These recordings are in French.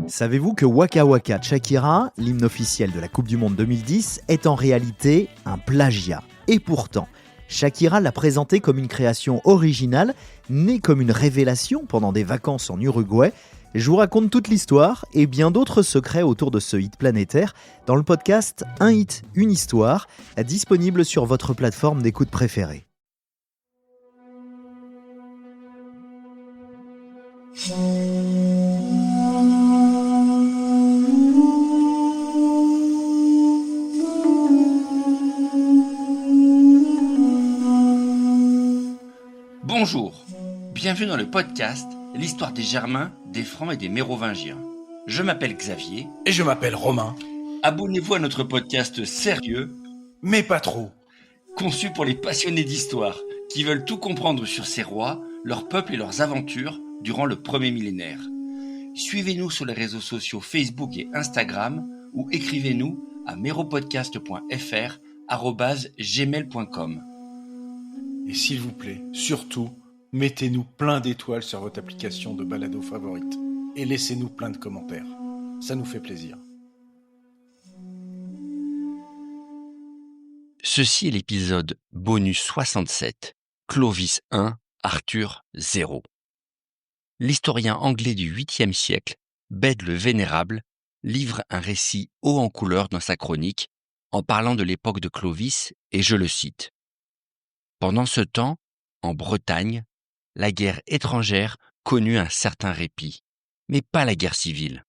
Savez-vous que Waka Waka de Shakira, l'hymne officiel de la Coupe du Monde 2010, est en réalité un plagiat? Et pourtant, Shakira l'a présenté comme une création originale, née comme une révélation pendant des vacances en Uruguay. Je vous raconte toute l'histoire et bien d'autres secrets autour de ce hit planétaire dans le podcast Un hit, une histoire, disponible sur votre plateforme d'écoute préférée. Bonjour, bienvenue dans le podcast L'histoire des Germains, des Francs et des Mérovingiens. Je m'appelle Xavier. Et je m'appelle Romain. Abonnez-vous à notre podcast sérieux, Mais pas trop. conçu pour les passionnés d'histoire, qui veulent tout comprendre sur ces rois, leurs peuples et leurs aventures durant le premier millénaire. Suivez-nous sur les réseaux sociaux Facebook et Instagram ou écrivez-nous à meropodcast.fr@gmail.com. Et s'il vous plaît, surtout, mettez-nous plein d'étoiles sur votre application de balado favorite. Et laissez-nous plein de commentaires. Ça nous fait plaisir. Ceci est l'épisode bonus 67, Clovis 1, Arthur 0. L'historien anglais du 8e siècle, Bède le Vénérable, livre un récit haut en couleur dans sa chronique en parlant de l'époque de Clovis, et je le cite. Pendant ce temps, en Bretagne, la guerre étrangère connut un certain répit, mais pas la guerre civile.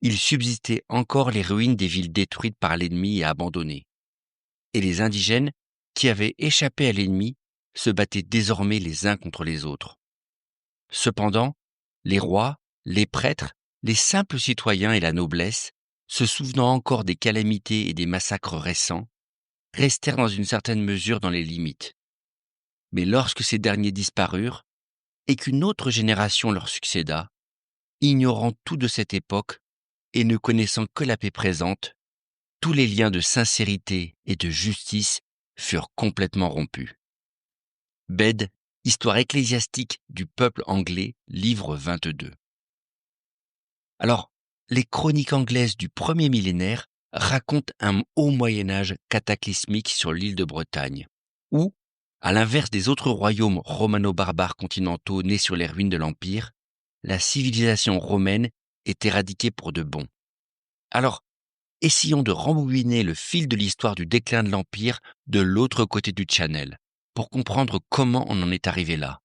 Il subsistait encore les ruines des villes détruites par l'ennemi et abandonnées. Et les indigènes, qui avaient échappé à l'ennemi, se battaient désormais les uns contre les autres. Cependant, les rois, les prêtres, les simples citoyens et la noblesse, se souvenant encore des calamités et des massacres récents, restèrent dans une certaine mesure dans les limites. Mais lorsque ces derniers disparurent, et qu'une autre génération leur succéda, ignorant tout de cette époque et ne connaissant que la paix présente, tous les liens de sincérité et de justice furent complètement rompus. Bède, Histoire ecclésiastique du peuple anglais, livre 22. Alors, les chroniques anglaises du premier millénaire racontent un haut Moyen-Âge cataclysmique sur l'île de Bretagne, où, à l'inverse des autres royaumes romano-barbares continentaux nés sur les ruines de l'Empire, la civilisation romaine est éradiquée pour de bon. Alors, essayons de rembobiner le fil de l'histoire du déclin de l'Empire de l'autre côté du Channel, pour comprendre comment on en est arrivé là.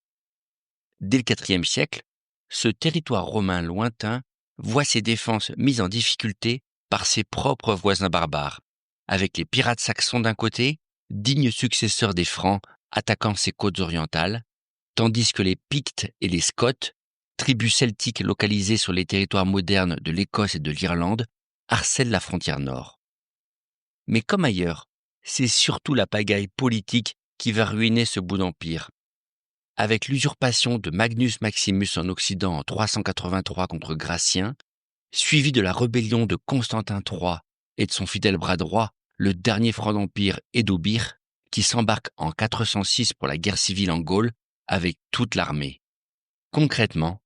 Dès le IVe siècle, ce territoire romain lointain voit ses défenses mises en difficulté par ses propres voisins barbares, avec les pirates saxons d'un côté, dignes successeurs des Francs attaquant ses côtes orientales, tandis que les Pictes et les Scots, tribus celtiques localisées sur les territoires modernes de l'Écosse et de l'Irlande, harcèlent la frontière nord. Mais comme ailleurs, c'est surtout la pagaille politique qui va ruiner ce bout d'empire. Avec l'usurpation de Magnus Maximus en Occident en 383 contre Gratien, suivi de la rébellion de Constantin III et de son fidèle bras droit, le dernier franc d'empire Édobir, qui s'embarque en 406 pour la guerre civile en Gaule avec toute l'armée. Concrètement,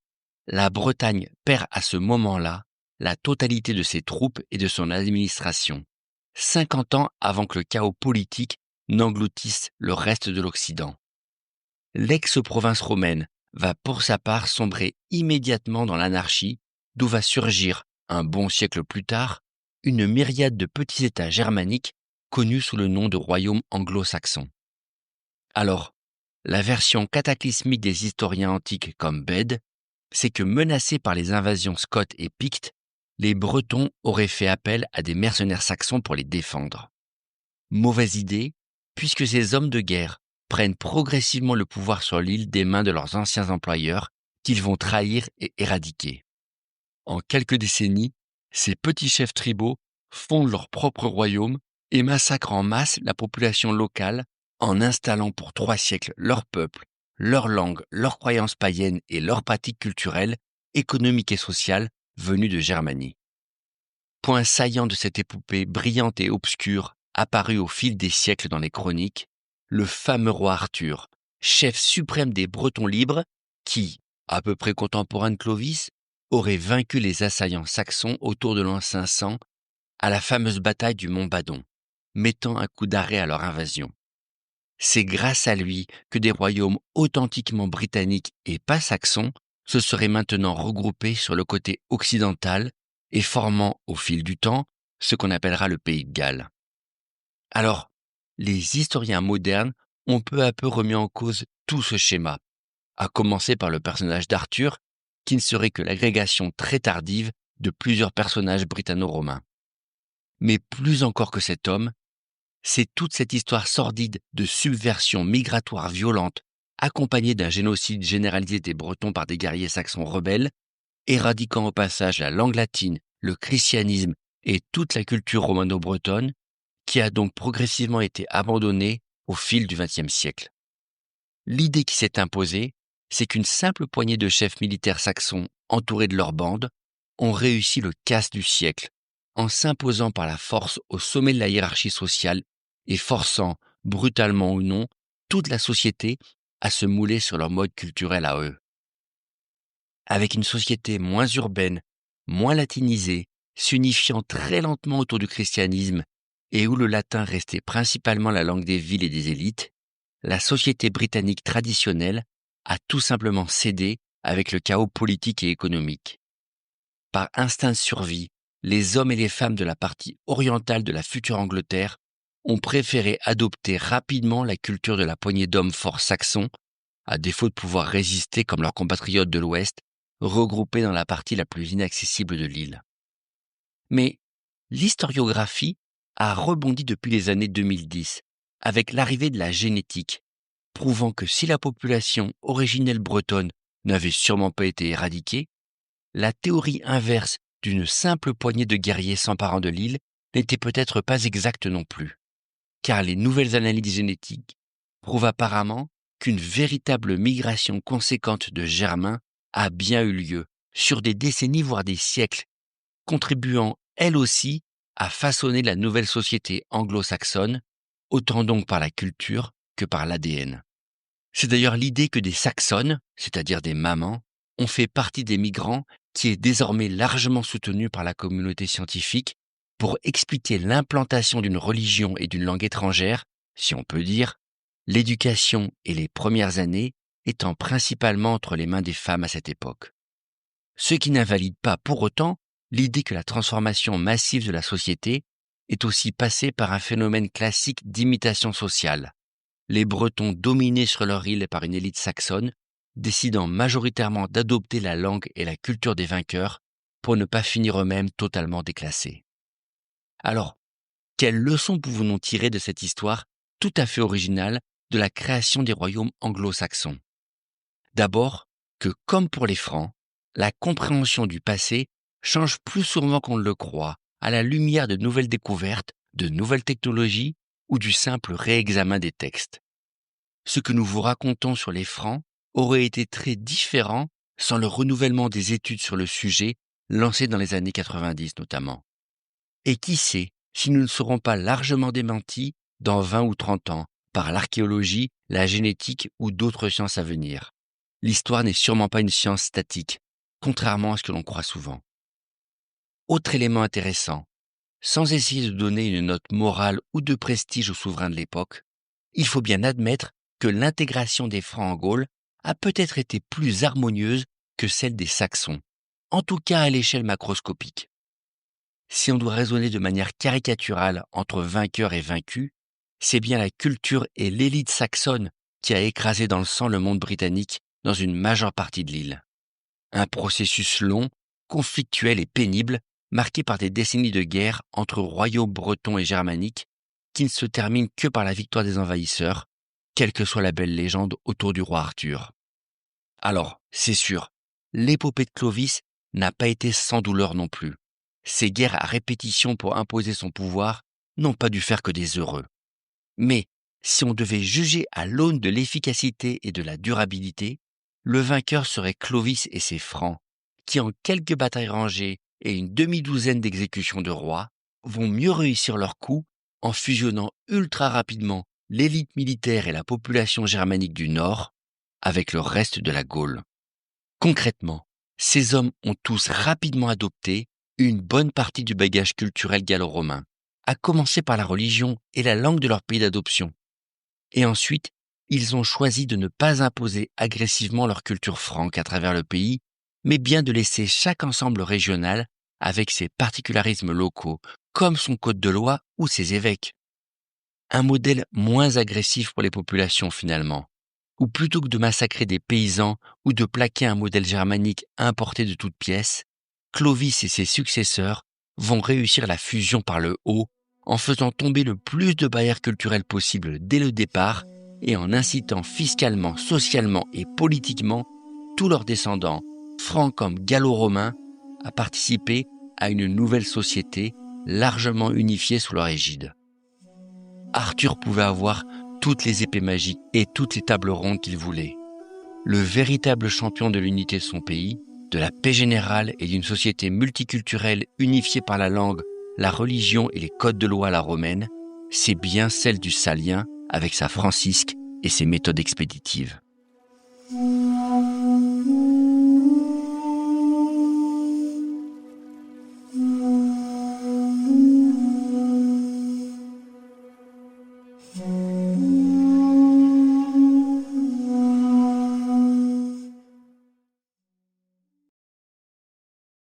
la Bretagne perd à ce moment-là la totalité de ses troupes et de son administration, 50 ans avant que le chaos politique n'engloutisse le reste de l'Occident. L'ex-province romaine va pour sa part sombrer immédiatement dans l'anarchie, d'où va surgir, un bon siècle plus tard, une myriade de petits États germaniques connus sous le nom de royaumes anglo-saxons. Alors, la version cataclysmique des historiens antiques comme Bède, c'est que menacés par les invasions scots et pictes, les Bretons auraient fait appel à des mercenaires saxons pour les défendre. Mauvaise idée, puisque ces hommes de guerre prennent progressivement le pouvoir sur l'île des mains de leurs anciens employeurs qu'ils vont trahir et éradiquer. En quelques décennies, ces petits chefs tribaux fondent leur propre royaume et massacrent en masse la population locale en installant pour 3 siècles leur peuple, leur langue, leurs croyances païennes et leurs pratiques culturelles, économiques et sociales venues de Germanie. Point saillant de cette épopée brillante et obscure apparue au fil des siècles dans les chroniques, le fameux roi Arthur, chef suprême des Bretons libres, qui, à peu près contemporain de Clovis, aurait vaincu les assaillants saxons autour de l'an 500 à la fameuse bataille du Mont Badon, mettant un coup d'arrêt à leur invasion. C'est grâce à lui que des royaumes authentiquement britanniques et pas saxons se seraient maintenant regroupés sur le côté occidental et formant, au fil du temps, ce qu'on appellera le Pays de Galles. Alors, les historiens modernes ont peu à peu remis en cause tout ce schéma, à commencer par le personnage d'Arthur, qui ne serait que l'agrégation très tardive de plusieurs personnages britanno-romains. Mais plus encore que cet homme, c'est toute cette histoire sordide de subversion migratoire violente, accompagnée d'un génocide généralisé des Bretons par des guerriers saxons rebelles, éradiquant au passage la langue latine, le christianisme et toute la culture romano-bretonne, qui a donc progressivement été abandonnée au fil du XXe siècle. L'idée qui s'est imposée, c'est qu'une simple poignée de chefs militaires saxons entourés de leur bande ont réussi le casse du siècle, en s'imposant par la force au sommet de la hiérarchie sociale et forçant, brutalement ou non, toute la société à se mouler sur leur mode culturel à eux. Avec une société moins urbaine, moins latinisée, s'unifiant très lentement autour du christianisme et où le latin restait principalement la langue des villes et des élites, la société britannique traditionnelle a tout simplement cédé avec le chaos politique et économique. Par instinct de survie, les hommes et les femmes de la partie orientale de la future Angleterre ont préféré adopter rapidement la culture de la poignée d'hommes forts saxons, à défaut de pouvoir résister comme leurs compatriotes de l'Ouest, regroupés dans la partie la plus inaccessible de l'île. Mais l'historiographie a rebondi depuis les années 2010, avec l'arrivée de la génétique, prouvant que si la population originelle bretonne n'avait sûrement pas été éradiquée, la théorie inverse d'une simple poignée de guerriers s'emparant de l'île n'était peut-être pas exacte non plus, car les nouvelles analyses génétiques prouvent apparemment qu'une véritable migration conséquente de Germains a bien eu lieu sur des décennies voire des siècles, contribuant elle aussi à façonner la nouvelle société anglo-saxonne, autant donc par la culture que par l'ADN. C'est d'ailleurs l'idée que des Saxonnes, c'est-à-dire des mamans, ont fait partie des migrants qui est désormais largement soutenue par la communauté scientifique pour expliquer l'implantation d'une religion et d'une langue étrangère, si on peut dire, l'éducation et les premières années étant principalement entre les mains des femmes à cette époque. Ce qui n'invalide pas pour autant l'idée que la transformation massive de la société est aussi passée par un phénomène classique d'imitation sociale, les Bretons dominés sur leur île par une élite saxonne, décidant majoritairement d'adopter la langue et la culture des vainqueurs pour ne pas finir eux-mêmes totalement déclassés. Alors, quelles leçons pouvons-nous tirer de cette histoire tout à fait originale de la création des royaumes anglo-saxons? D'abord, que comme pour les Francs, la compréhension du passé change plus souvent qu'on ne le croit à la lumière de nouvelles découvertes, de nouvelles technologies ou du simple réexamen des textes. Ce que nous vous racontons sur les Francs aurait été très différent sans le renouvellement des études sur le sujet lancées dans les années 90 notamment. Et qui sait si nous ne serons pas largement démentis dans 20 ou 30 ans par l'archéologie, la génétique ou d'autres sciences à venir. L'histoire n'est sûrement pas une science statique, contrairement à ce que l'on croit souvent. Autre élément intéressant, sans essayer de donner une note morale ou de prestige aux souverains de l'époque, il faut bien admettre que l'intégration des Francs en Gaule a peut-être été plus harmonieuse que celle des Saxons, en tout cas à l'échelle macroscopique. Si on doit raisonner de manière caricaturale entre vainqueurs et vaincus, c'est bien la culture et l'élite saxonne qui a écrasé dans le sang le monde britannique dans une majeure partie de l'île. Un processus long, conflictuel et pénible, marqué par des décennies de guerre entre royaumes bretons et germaniques, qui ne se termine que par la victoire des envahisseurs, quelle que soit la belle légende autour du roi Arthur. Alors, c'est sûr, l'épopée de Clovis n'a pas été sans douleur non plus. Ces guerres à répétition pour imposer son pouvoir n'ont pas dû faire que des heureux. Mais, si on devait juger à l'aune de l'efficacité et de la durabilité, le vainqueur serait Clovis et ses Francs, qui en quelques batailles rangées et une demi-douzaine d'exécutions de rois, vont mieux réussir leur coup en fusionnant ultra rapidement l'élite militaire et la population germanique du Nord avec le reste de la Gaule. Concrètement, ces hommes ont tous rapidement adopté une bonne partie du bagage culturel gallo-romain, à commencer par la religion et la langue de leur pays d'adoption. Et ensuite, ils ont choisi de ne pas imposer agressivement leur culture franque à travers le pays, mais bien de laisser chaque ensemble régional avec ses particularismes locaux, comme son code de loi ou ses évêques. Un modèle moins agressif pour les populations finalement, où plutôt que de massacrer des paysans ou de plaquer un modèle germanique importé de toutes pièces, Clovis et ses successeurs vont réussir la fusion par le haut en faisant tomber le plus de barrières culturelles possibles dès le départ et en incitant fiscalement, socialement et politiquement tous leurs descendants, francs comme gallo-romains, à participer à une nouvelle société largement unifiée sous leur égide. Arthur pouvait avoir toutes les épées magiques et toutes les tables rondes qu'il voulait. Le véritable champion de l'unité de son pays, de la paix générale et d'une société multiculturelle unifiée par la langue, la religion et les codes de loi à la romaine, c'est bien celle du Salien avec sa francisque et ses méthodes expéditives.